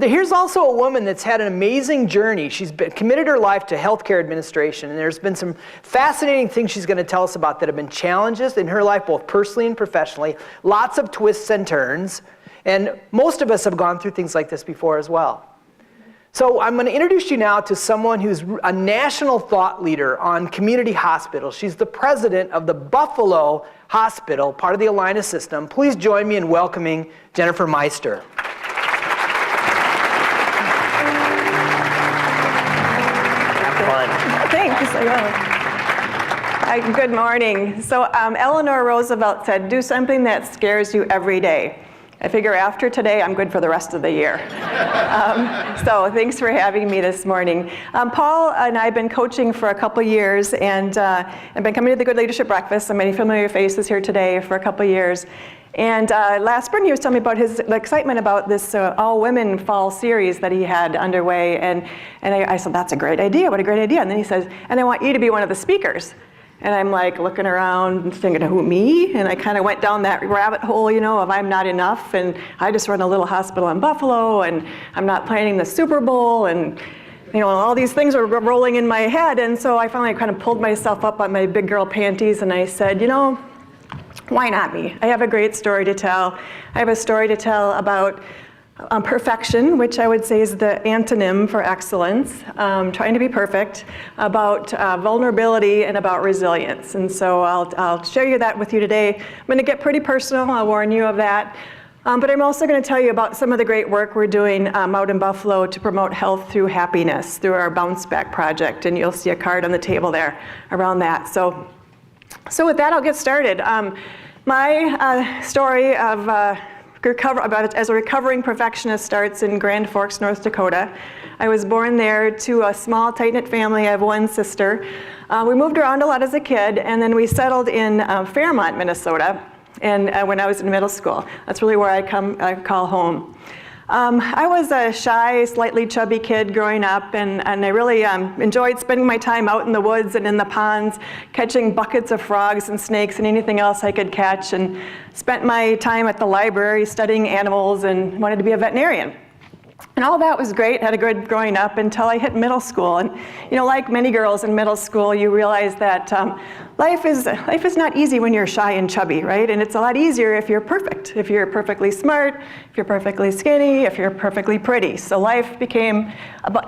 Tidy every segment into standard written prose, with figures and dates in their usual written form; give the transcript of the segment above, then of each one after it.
here's also a woman that's had an amazing journey. She's committed her life to healthcare administration, and there's been some fascinating things she's going to tell us about that have been challenges in her life, both personally and professionally. Lots of twists and turns, and most of us have gone through things like this before as well. So I'm going to introduce you now to someone who's a national thought leader on community hospitals. She's the president of the Buffalo Hospital, part of the Alliance system. Please join me in welcoming Jennifer Myster. Thanks. Good morning. So Eleanor Roosevelt said, do something that scares you every day. I figure after today, I'm good for the rest of the year. So thanks for having me this morning. Paul and I have been coaching for a couple years, and I've been coming to the Good Leadership Breakfast. So many familiar faces here today for a couple years. And last spring, he was telling me about his excitement about this all-women fall series that he had underway. And I said, that's a great idea. What a great idea. And then he says, and I want you to be one of the speakers. And I'm like looking around and thinking, who, me? And I kind of went down that rabbit hole, of I'm not enough, and I just run a little hospital in Buffalo, and I'm not planning the Super Bowl, and all these things are rolling in my head. And so I finally kind of pulled myself up on my big girl panties, and I said, why not me? I have a great story to tell. I have a story to tell about perfection, which I would say is the antonym for excellence, trying to be perfect, about vulnerability, and about resilience. And so I'll share that with you today. I'm going to get pretty personal, I'll warn you of that. But I'm also going to tell you about some of the great work we're doing out in Buffalo to promote health through happiness, through our Bounce Back project. And you'll see a card on the table there around that. So with that, I'll get started. My story of as a recovering perfectionist starts in Grand Forks, North Dakota. I was born there to a small, tight-knit family. I have one sister. We moved around a lot as a kid, and then we settled in Fairmont, Minnesota, and when I was in middle school. That's really where I call home. I was a shy, slightly chubby kid growing up, and I really enjoyed spending my time out in the woods and in the ponds, catching buckets of frogs and snakes and anything else I could catch, and spent my time at the library studying animals and wanted to be a veterinarian. And all that was great, had a good growing up until I hit middle school. And like many girls in middle school, you realize that life is not easy when you're shy and chubby, right? And it's a lot easier if you're perfect, if you're perfectly smart, if you're perfectly skinny, if you're perfectly pretty. So life became,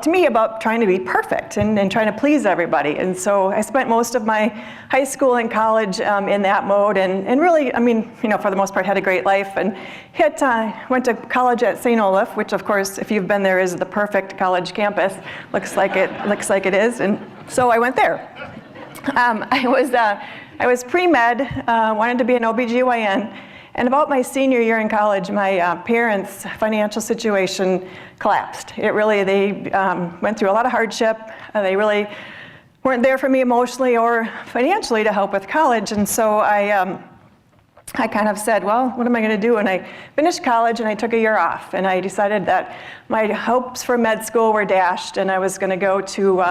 to me, about trying to be perfect and trying to please everybody. And so I spent most of my high school and college in that mode, and really, for the most part, had a great life, and went to college at St. Olaf, which of course, if you've been there, is the perfect college campus. Looks like it is, and so I went there. I was pre-med, wanted to be an OBGYN, and about my senior year in college, my parents' financial situation collapsed. They went through a lot of hardship. They really weren't there for me emotionally or financially to help with college, and so I kind of said, well, what am I going to do? And I finished college and I took a year off, and I decided that my hopes for med school were dashed, and I was going to go to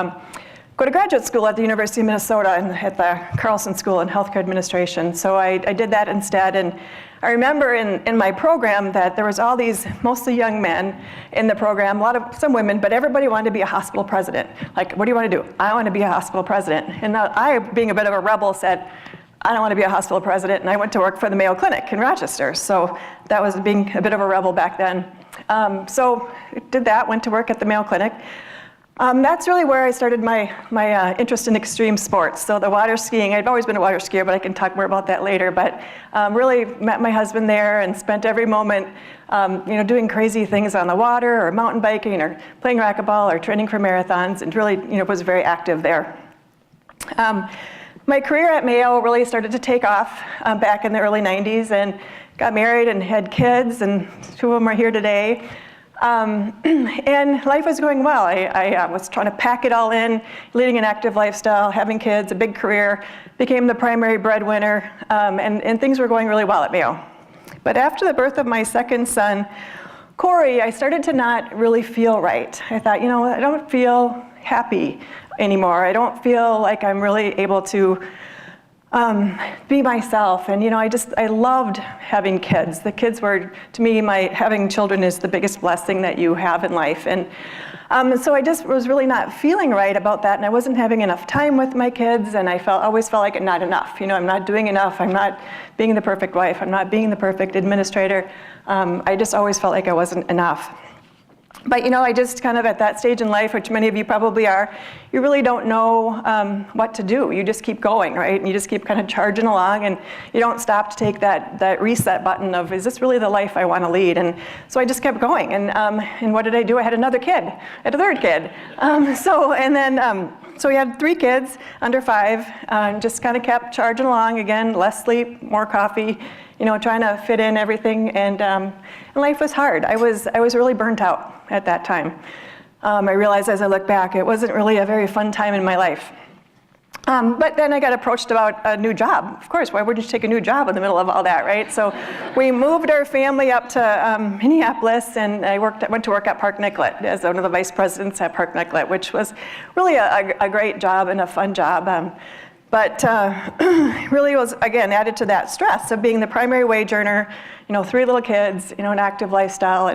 graduate school at the University of Minnesota and at the Carlson School in Healthcare Administration. So I did that instead, and I remember in my program that there was all these mostly young men in the program, some women, but everybody wanted to be a hospital president. Like, what do you want to do? I want to be a hospital president. And I, being a bit of a rebel, said, I don't want to be a hospital president, and I went to work for the Mayo Clinic in Rochester. So that was being a bit of a rebel back then. So did that, went to work at the Mayo Clinic. That's really where I started my interest in extreme sports. So the water skiing, I've always been a water skier, but I can talk more about that later. But really met my husband there and spent every moment doing crazy things on the water, or mountain biking, or playing racquetball, or training for marathons, and really was very active there. My career at Mayo really started to take off back in the early 90s, and got married and had kids, and 2 of them are here today. And life was going well. I was trying to pack it all in, leading an active lifestyle, having kids, a big career, became the primary breadwinner, and things were going really well at Mayo. But after the birth of my second son, Corey, I started to not really feel right. I thought, I don't feel happy anymore. I don't feel like I'm really able to be myself. And I loved having kids. The kids were, to me, having children is the biggest blessing that you have in life. And so I just was really not feeling right about that, and I wasn't having enough time with my kids, and I always felt like not enough. I'm not doing enough. I'm not being the perfect wife. I'm not being the perfect administrator. I just always felt like I wasn't enough. But I just kind of at that stage in life, which many of you probably are, you really don't know what to do. You just keep going, right? And you just keep kind of charging along, and you don't stop to take that reset button of, is this really the life I want to lead? And so I just kept going. And what did I do? I had another kid. I had a third kid. So we had 3 kids under 5, and just kind of kept charging along again. Less sleep, more coffee. Trying to fit in everything, and life was hard. I was really burnt out at that time. I realized as I look back, it wasn't really a very fun time in my life. But then I got approached about a new job. Of course, why wouldn't you take a new job in the middle of all that, right? So we moved our family up to Minneapolis, and I went to work at Park Nicollet as one of the vice presidents at Park Nicollet, which was really a great job and a fun job. But really was, again, added to that stress of being the primary wage earner, 3 little kids, an active lifestyle,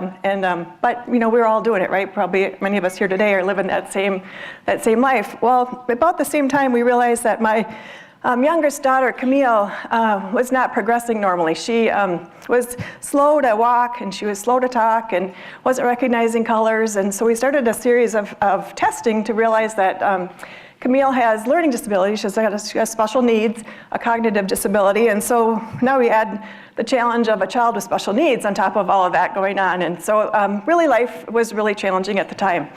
but we were all doing it, right? Probably many of us here today are living that same life. Well, about the same time, we realized that my youngest daughter, Camille, was not progressing normally. She was slow to walk, and she was slow to talk, and wasn't recognizing colors, and so we started a series of testing to realize that Camille has learning disabilities. She has special needs, a cognitive disability, and so now we add the challenge of a child with special needs on top of all of that going on. And so really life was really challenging at the time.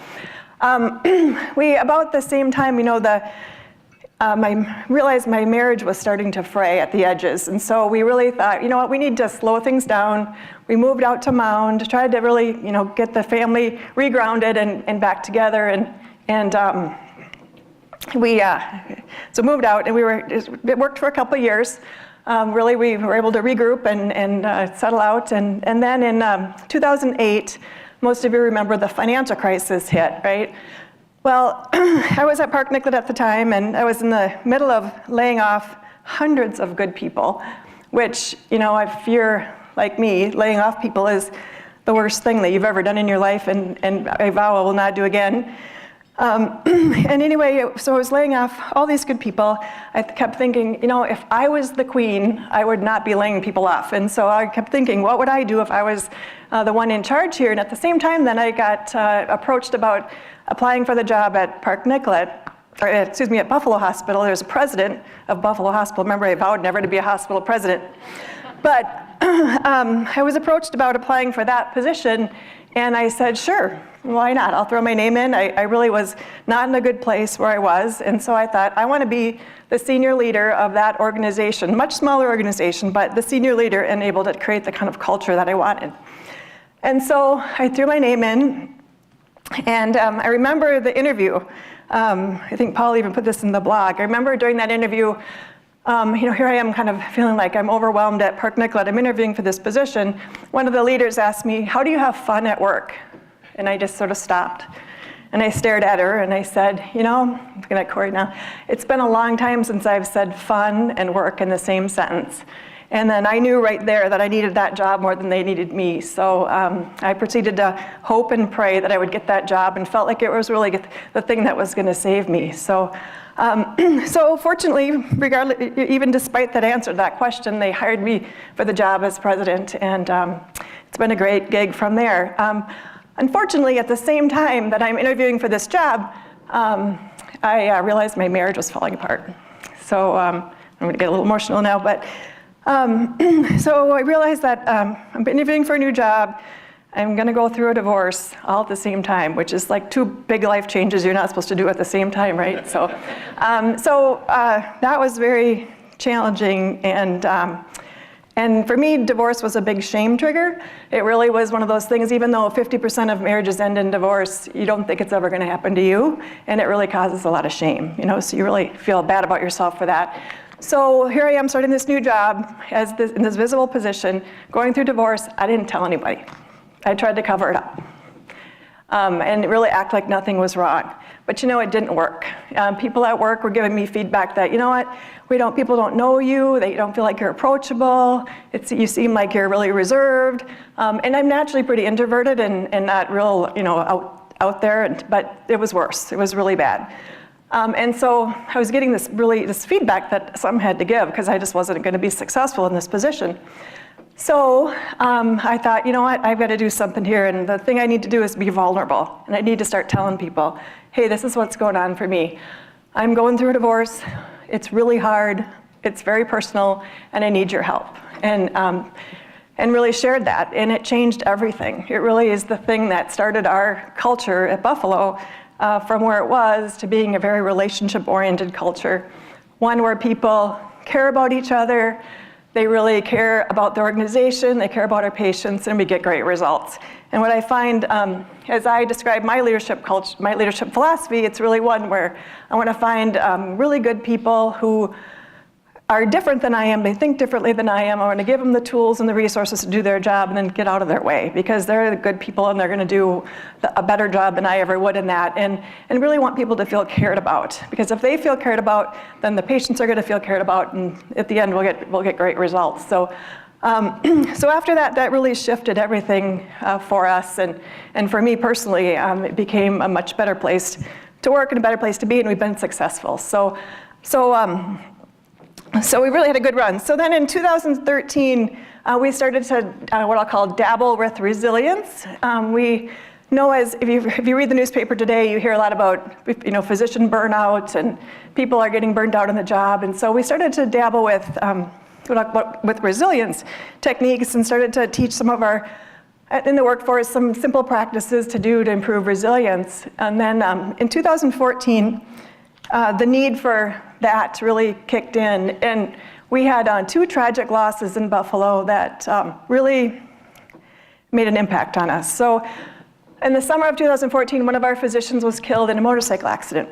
About the same time, I realized my marriage was starting to fray at the edges, and so we really thought, what, we need to slow things down. We moved out to Mound, tried to really, get the family regrounded and back together, and we moved out, and it worked for a couple of years. Really, we were able to regroup and settle out, and then in 2008, most of you remember the financial crisis hit, right? Well, I was at Park Nicollet at the time, and I was in the middle of laying off hundreds of good people, which, if you're like me, laying off people is the worst thing that you've ever done in your life, and I vow I will not do again. And anyway, so I was laying off all these good people. I kept thinking, if I was the queen, I would not be laying people off. And so I kept thinking, what would I do if I was the one in charge here? And at the same time, then I got approached about applying for the job at Park Nicollet, at Buffalo Hospital. There's a president of Buffalo Hospital. Remember, I vowed never to be a hospital president. But I was approached about applying for that position, and I said, sure, why not? I'll throw my name in. I really was not in a good place where I was, and so I thought, I want to be the senior leader of that organization, much smaller organization, but the senior leader and able to create the kind of culture that I wanted. And so I threw my name in, and I remember the interview. I think Paul even put this in the blog. I remember during that interview, here I am kind of feeling like I'm overwhelmed at Park Nicollet. I'm interviewing for this position. One of the leaders asked me, how do you have fun at work? And I just sort of stopped. And I stared at her and I said, I'm looking at Corey now, it's been a long time since I've said fun and work in the same sentence. And then I knew right there that I needed that job more than they needed me. So I proceeded to hope and pray that I would get that job, and felt like it was really the thing that was going to save me. So fortunately, even despite that answer to that question, they hired me for the job as president, and it's been a great gig from there. Unfortunately, at the same time that I'm interviewing for this job, I realized my marriage was falling apart. So I'm going to get a little emotional now, but so I realized that I'm interviewing for a new job. I'm going to go through a divorce all at the same time, which is like 2 big life changes you're not supposed to do at the same time, right? So that was very challenging, and for me, divorce was a big shame trigger. It really was one of those things, even though 50% of marriages end in divorce, you don't think it's ever going to happen to you, and it really causes a lot of shame, so you really feel bad about yourself for that. So here I am starting this new job in this visible position, going through divorce. I didn't tell anybody. I tried to cover it up and really act like nothing was wrong. But it didn't work. People at work were giving me feedback that, people don't know you, they don't feel like you're approachable, you seem like you're really reserved. And I'm naturally pretty introverted and not real, out there, but it was worse. It was really bad. And so I was getting this feedback that something had to give because I just wasn't going to be successful in this position. So I thought, I've got to do something here, and the thing I need to do is be vulnerable, and I need to start telling people, hey, this is what's going on for me. I'm going through a divorce. It's really hard. It's very personal, and I need your help. And really shared that, and it changed everything. It really is the thing that started our culture at Buffalo from where it was to being a very relationship-oriented culture, one where people care about each other. They really care about the organization, they care about our patients, and we get great results. And what I find, as I describe my leadership culture, my leadership philosophy, it's really one where I want to find really good people who are different than I am, they think differently than I am. I want to give them the tools and the resources to do their job and then get out of their way, because they're the good people and they're going to do a better job than I ever would in that. And really want people to feel cared about, because if they feel cared about, then the patients are going to feel cared about, and at the end we'll get great results. So after that really shifted everything for us, and for me personally, it became a much better place to work and a better place to be, and we've been successful. So we really had a good run. So then in 2013, we started to what I'll call dabble with resilience. We know, as if you read the newspaper today, you hear a lot about physician burnout, and people are getting burned out on the job. And so we started to dabble with resilience techniques, and started to teach some of our in the workforce some simple practices to improve resilience. And then in 2014, the need for that really kicked in, and we had 2 tragic losses in Buffalo that really made an impact on us. So in the summer of 2014, one of our physicians was killed in a motorcycle accident,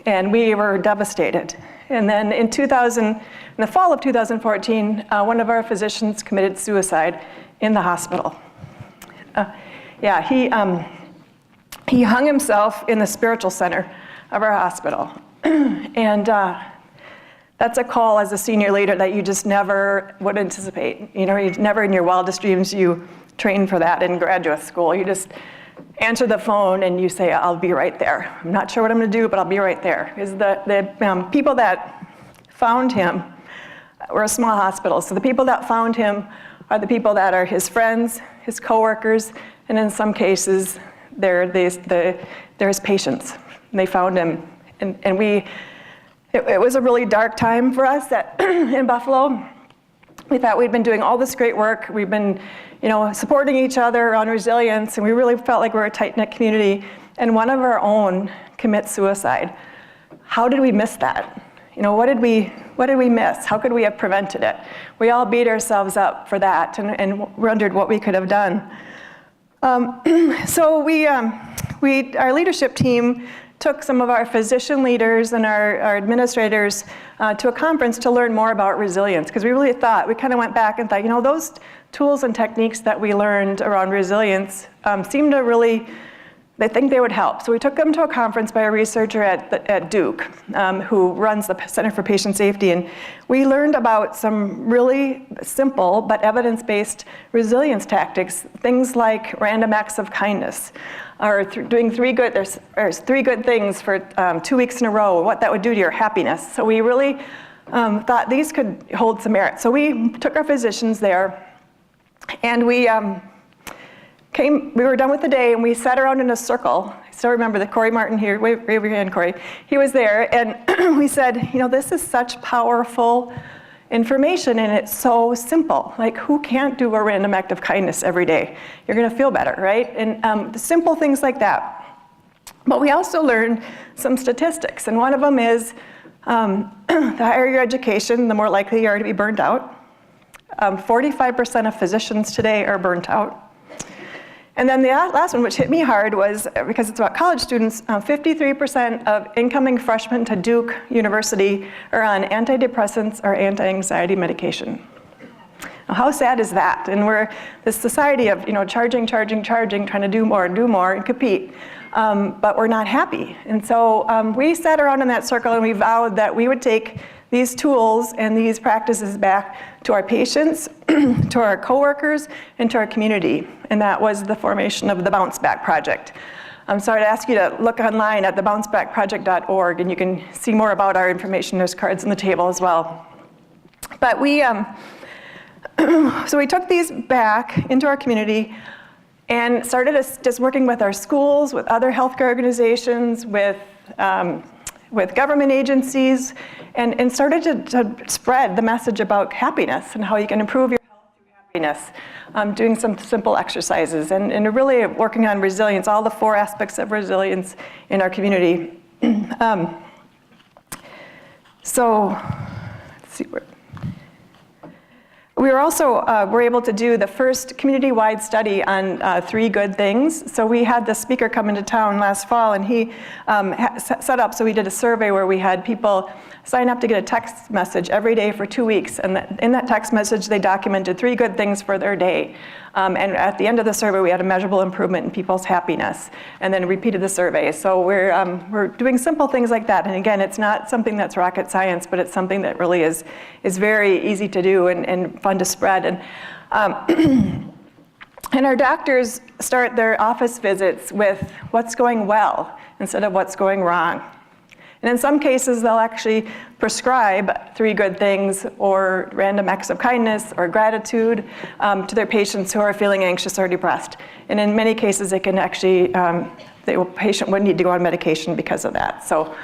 and we were devastated. And then in the fall of 2014, one of our physicians committed suicide in the hospital. He hung himself in the spiritual center of our hospital. And that's a call as a senior leader that you just never would anticipate. You never in your wildest dreams you train for that in graduate school. You just answer the phone and you say, I'll be right there. I'm not sure what I'm going to do, but I'll be right there. Because the people that found him, we're a small hospital, so the people that found him are the people that are his friends, his coworkers, and in some cases, they're his patients. And they found him. And it was a really dark time for us in Buffalo. We thought we'd been doing all this great work. We've been, supporting each other on resilience, and we really felt like we were a tight-knit community. And one of our own commits suicide. How did we miss that? What did we miss? How could we have prevented it? We all beat ourselves up for that and wondered what we could have done. So our leadership team took some of our physician leaders and our administrators to a conference to learn more about resilience, because we kind of went back and thought, those tools and techniques that we learned around resilience seemed to really, they think they would help. So we took them to a conference by a researcher at Duke, who runs the Center for Patient Safety, and we learned about some really simple but evidence-based resilience tactics, things like random acts of kindness, or doing 3 good things for 2 weeks in a row, what that would do to your happiness. So we really thought these could hold some merit. So we took our physicians there, and we were done with the day, and we sat around in a circle. I still remember that Corey Martin here, wave your hand, Corey. He was there, and we said, this is such powerful information, and it's so simple. Like, who can't do a random act of kindness every day? You're going to feel better, right? And the simple things like that. But we also learned some statistics, and one of them is the higher your education, the more likely you are to be burnt out. 45% of physicians today are burnt out. And then the last one, which hit me hard, was, because it's about college students, 53% of incoming freshmen to Duke University are on antidepressants or anti-anxiety medication. Now, how sad is that? And we're this society of charging, trying to do more and compete. but we're not happy. And so we sat around in that circle and we vowed that we would take these tools and these practices back to our patients, to our coworkers, and to our community. And that was the formation of the Bounce Back Project. So I'd ask you to look online at thebouncebackproject.org, and you can see more about our information. There's cards on the table as well. But we, so we took these back into our community and started just working with our schools, with other healthcare organizations, with government agencies, and started to spread the message about happiness and how you can improve your health through happiness, doing some simple exercises, and really working on resilience, all the 4 aspects of resilience in our community. So, let's see where. We were also were able to do the first community-wide study on 3 good things. So we had the speaker come into town last fall, and he set up, so we did a survey where we had people sign up to get a text message every day for 2 weeks. And in that text message, they documented 3 good things for their day. And at the end of the survey, we had a measurable improvement in people's happiness, and then repeated the survey. So we're doing simple things like that. And again, it's not something that's rocket science, but it's something that really is very easy to do and fun to spread. And and our doctors start their office visits with what's going well instead of what's going wrong. And in some cases, they'll actually prescribe 3 good things or random acts of kindness or gratitude to their patients who are feeling anxious or depressed. And in many cases, it can actually, the patient would need to go on medication because of that. So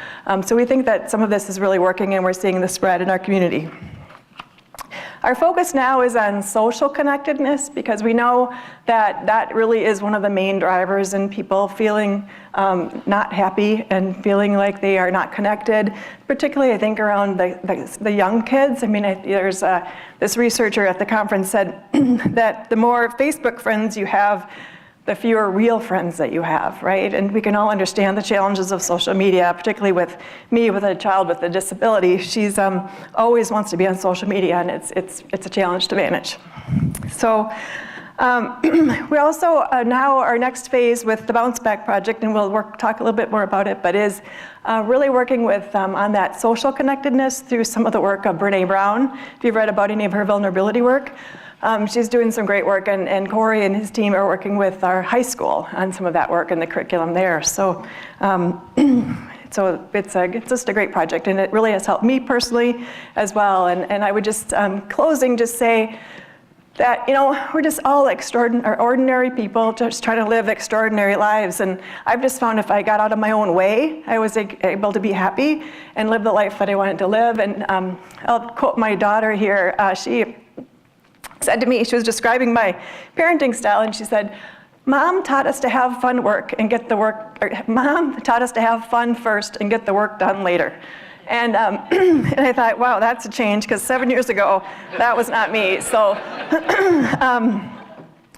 we think that some of this is really working, and we're seeing the spread in our community. Our focus now is on social connectedness, because we know that that really is one of the main drivers in people feeling not happy and feeling like they are not connected, particularly I think around the young kids. I mean, there's this researcher at the conference said that the more Facebook friends you have, the fewer real friends that you have, right? And we can all understand the challenges of social media, particularly with me with a child with a disability. She's always wants to be on social media, and it's a challenge to manage. So we also now our next phase with the Bounce Back Project, and we'll talk a little bit more about it, but is really working with on that social connectedness through some of the work of Brene Brown. If you've read about any of her vulnerability work, she's doing some great work, and Corey and his team are working with our high school on some of that work and the curriculum there. So, so it's just a great project, and it really has helped me personally as well. And I would just, closing, just say that, we're just all ordinary people just trying to live extraordinary lives. And I've just found if I got out of my own way, I was able to be happy and live the life that I wanted to live. And I'll quote my daughter here. She said to me, she was describing my parenting style, and she said, "Mom taught us to have fun Mom taught us to have fun first and get the work done later." And I thought, wow, that's a change, because 7 years ago, that was not me. So,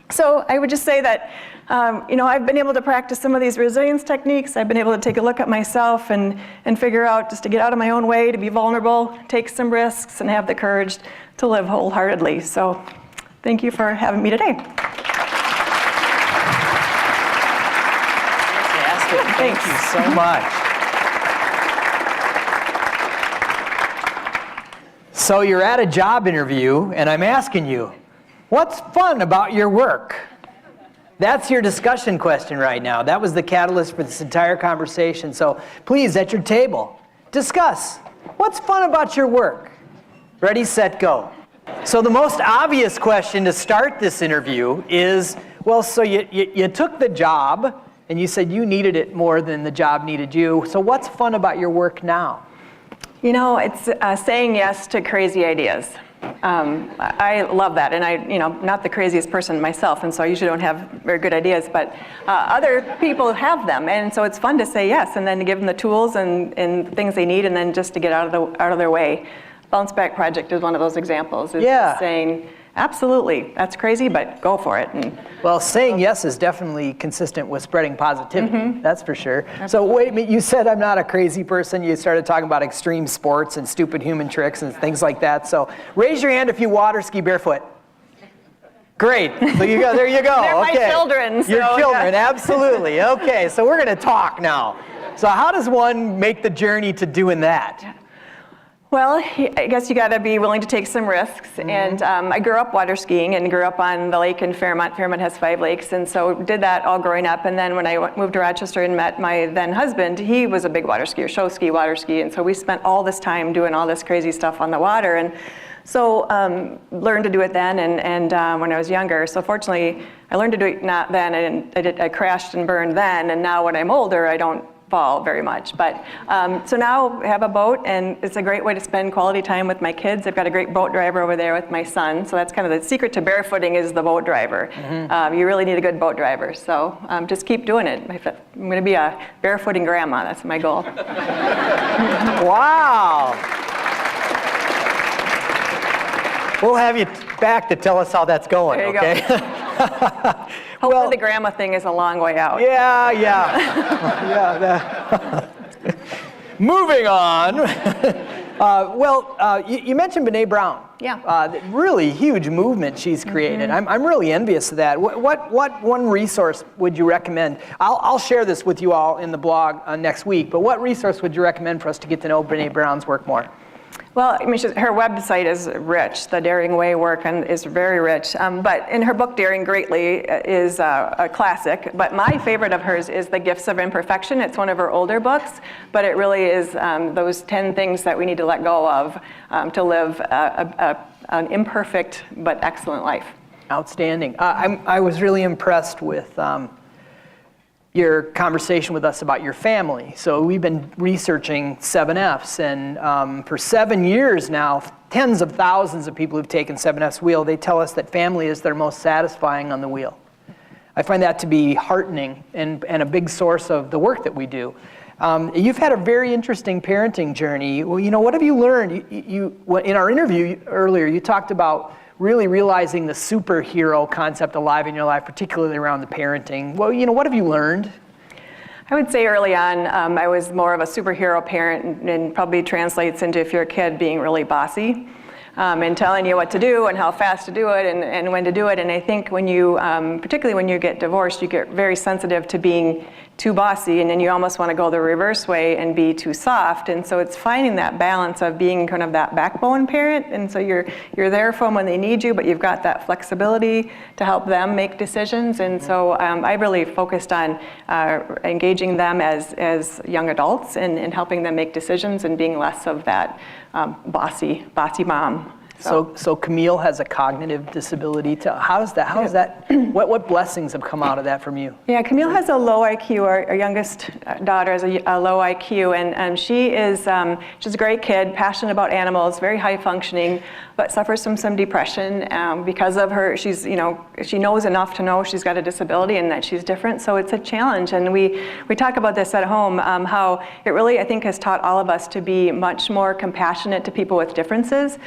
so I would just say that, I've been able to practice some of these resilience techniques. I've been able to take a look at myself and figure out just to get out of my own way, to be vulnerable, take some risks, and have the courage to live wholeheartedly. So thank you for having me today. Fantastic. Thank you so much. So you're at a job interview, and I'm asking you, what's fun about your work? That's your discussion question right now. That was the catalyst for this entire conversation. So please, at your table, discuss. What's fun about your work? Ready, set, go. So the most obvious question to start this interview is, well, so you took the job, and you said you needed it more than the job needed you. So what's fun about your work now? It's saying yes to crazy ideas. I love that, and not the craziest person myself, and so I usually don't have very good ideas, but other people have them, and so it's fun to say yes, and then to give them the tools and things they need, and then just to get out of their way. Bounce Back Project is one of those examples. It's just saying, absolutely, that's crazy, but go for it. Well, saying yes is definitely consistent with spreading positivity, that's for sure. So wait a minute, you said I'm not a crazy person. You started talking about extreme sports and stupid human tricks and things like that. So raise your hand if you water ski barefoot. Great. So you go. There you go. They're my children. So, your children, yeah. Absolutely. Okay, so we're going to talk now. So how does one make the journey to doing that? Well, I guess you got to be willing to take some risks. Mm-hmm. And I grew up water skiing and grew up on the lake in Fairmont. Fairmont has 5 lakes, and so did that all growing up. And then when I moved to Rochester and met my then husband, he was a big water skier, show ski, water ski. And so we spent all this time doing all this crazy stuff on the water. And so learned to do it then and when I was younger. So fortunately, I learned to do it not then, and I crashed and burned then. And now when I'm older, I don't fall very much. But so now I have a boat, and it's a great way to spend quality time with my kids. I've got a great boat driver over there with my son. So that's kind of the secret to barefooting is the boat driver. Mm-hmm. You really need a good boat driver. So just keep doing it. I'm going to be a barefooting grandma. That's my goal. Wow. We'll have you back to tell us how that's going, there you okay? Go. Hopefully the grandma thing is a long way out. Yeah. Moving on. You mentioned Brene Brown. Yeah. Really huge movement she's created. Mm-hmm. I'm really envious of that. What one resource would you recommend? I'll share this with you all in the blog next week, but what resource would you recommend for us to get to know Brene Brown's work more? Well, I mean, her website is rich. The Daring Way work is very rich. But in her book, Daring Greatly is a classic. But my favorite of hers is The Gifts of Imperfection. It's one of her older books, but it really is those 10 things that we need to let go of to live an imperfect but excellent life. Outstanding. I was really impressed with your conversation with us about your family. So we've been researching 7Fs, and for 7 years now, tens of thousands of people who've taken 7F's wheel, they tell us that family is their most satisfying on the wheel. I find that to be heartening and a big source of the work that we do. You've had a very interesting parenting journey. Well, what have you learned? In our interview earlier, you talked about really realizing the superhero concept alive in your life, particularly around the parenting. Well, what have you learned? I would say early on, I was more of a superhero parent, and probably translates into, if you're a kid, being really bossy and telling you what to do and how fast to do it and when to do it. And I think when you, particularly when you get divorced, you get very sensitive to being too bossy, and then you almost want to go the reverse way and be too soft. And so it's finding that balance of being kind of that backbone parent, and so you're there for them when they need you, but you've got that flexibility to help them make decisions. And so I really focused on engaging them as young adults and helping them make decisions and being less of that bossy mom. So Camille has a cognitive disability. How is that? What blessings have come out of that from you? Yeah, Camille has a low IQ. Our youngest daughter has a low IQ, and she's a great kid, passionate about animals, very high functioning, but suffers from some depression because of her. She knows enough to know she's got a disability and that she's different. So it's a challenge, and we talk about this at home. How it really, I think, has taught all of us to be much more compassionate to people with differences.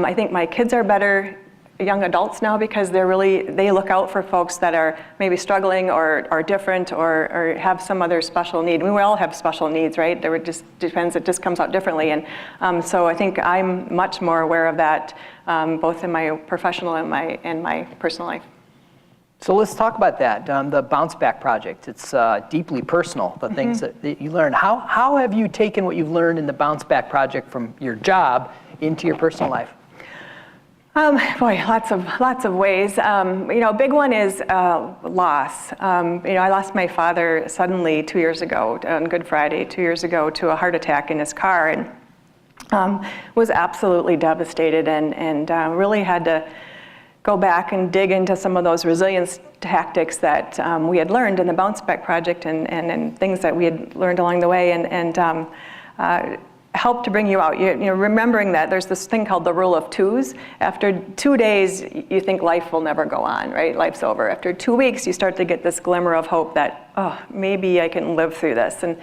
I think my kids are better young adults now because they look out for folks that are maybe struggling or are different or have some other special need. We all have special needs, right? It just depends, it just comes out differently. And so I think I'm much more aware of that, both in my professional and my personal life. So let's talk about that, the Bounce Back Project. It's deeply personal, the things that you learned. How have you taken what you've learned in the Bounce Back Project from your job into your personal life? Lots of ways. A big one is loss. I lost my father suddenly 2 years ago, on Good Friday, 2 years ago, to a heart attack in his car, and was absolutely devastated and really had to go back and dig into some of those resilience tactics that we had learned in the Bounce Back Project and things that we had learned along the way and help to bring you out. Remembering that there's this thing called the rule of twos. After 2 days, you think life will never go on, right? Life's over. After 2 weeks, you start to get this glimmer of hope that, maybe I can live through this. And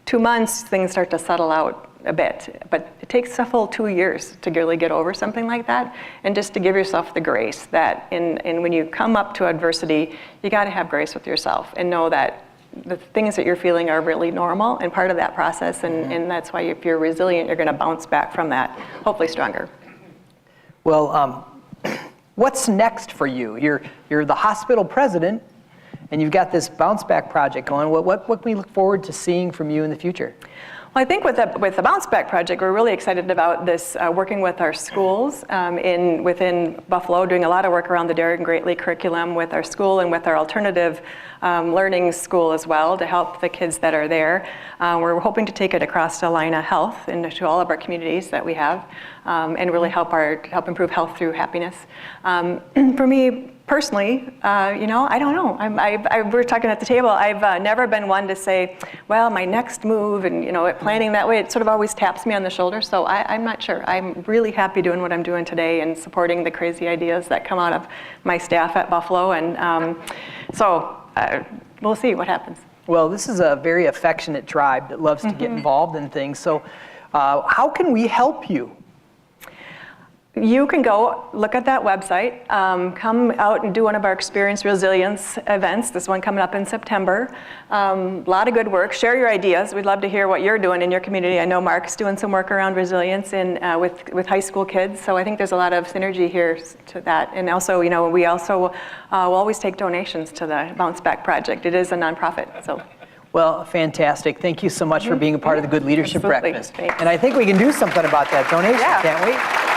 2 months, things start to settle out a bit. But it takes a full 2 years to really get over something like that. And just to give yourself the grace that when you come up to adversity, you got to have grace with yourself and know that the things that you're feeling are really normal and part of that process, and that's why if you're resilient, you're going to bounce back from that, hopefully stronger. Well, What's next for you? You're the hospital president, and you've got this Bounce Back project going. What can we look forward to seeing from you in the future? Well, I think with the Bounce Back project, we're really excited about this, working with our schools within Buffalo, doing a lot of work around the Daring Greatly curriculum with our school and with our alternative learning school as well to help the kids that are there. We're hoping to take it across to Allina Health and to all of our communities that we have, and really help improve health through happiness. For me, personally, I don't know. We're talking at the table. I've never been one to say, well, my next move and planning that way. It sort of always taps me on the shoulder. So I'm not sure. I'm really happy doing what I'm doing today and supporting the crazy ideas that come out of my staff at Buffalo. And so we'll see what happens. Well, this is a very affectionate tribe that loves to get involved in things. So how can we help you? You can go look at that website, come out and do one of our Experience Resilience events, this one coming up in September. A lot of good work. Share your ideas. We'd love to hear what you're doing in your community. I know Mark's doing some work around resilience with high school kids, so I think there's a lot of synergy here to that. And also, we also will always take donations to the Bounce Back Project. It is a nonprofit, so. Well, fantastic. Thank you so much for being a part of the Good Leadership Absolutely. Breakfast. Thanks. And I think we can do something about that donation, can't we?